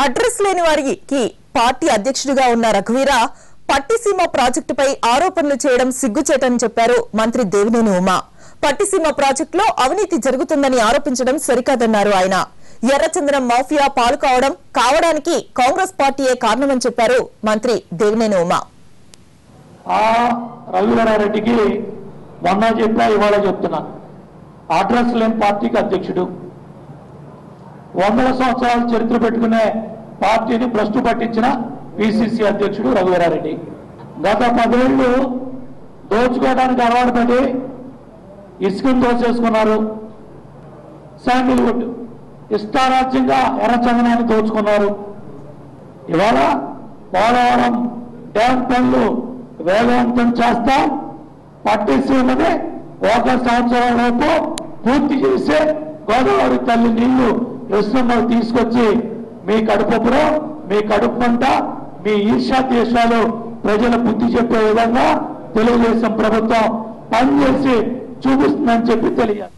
Address లేని వారికి party అధ్యక్షుడిగా ఉన్న రఘువీర పట్టిసీమ ప్రాజెక్టుపై ఆరోపణలు చేయడం సిగ్గుచేటని చెప్పారు మంత్రి దేవినేని ఉమా. పట్టిసీమ ప్రాజెక్టులో అవినీతి జరుగుతుందని ఆరోపించడం సరికాదన్నారు ఆయన. ఎర్రచందనం మాఫియా పాలు కావడానికి కాంగ్రెస్ పార్టీయే కారణమని చెప్పారు మంత్రి దేవినేని ఉమా. రఘువీరారెడ్డికి మొన్న చెప్పా, ఇవాళ చెప్తున్నా, అడ్రస్ లేని పార్టీకి అధ్యక్షుడు, 100 సంవత్సరాల చరిత్ర పెట్టుకునే పార్టీని భ్రష్టు పట్టించిన పిసిసి అధ్యక్షుడు రఘువీరారెడ్డి. గత 10 ఏళ్లు దోచుకోవడానికి అలవాటు పడి ఇసుకను దోచేసుకున్నారు, శాండిల్వుడ్ ఇష్టారాజ్యంగా ఎర్రచందనాన్ని దోచుకున్నారు. ఇవాళ పోలవరం డ్యామ్ పనులు వేగవంతం చేస్తాం, పట్టిసీమని 1 సంవత్సరం లోపు పూర్తి చేసే గోదావరి తల్లి నీళ్లు కృష్ణమ్మకు తీసుకొచ్చి మీ కడుపులో మీ కడుపు పంట మీ ఈర్ష్యా దేశాలు ప్రజల బుద్ధి చెప్పే విధంగా తెలుగుదేశం ప్రభుత్వం పనిచేసి చూపిస్తుందని చెప్పి తెలియాలి.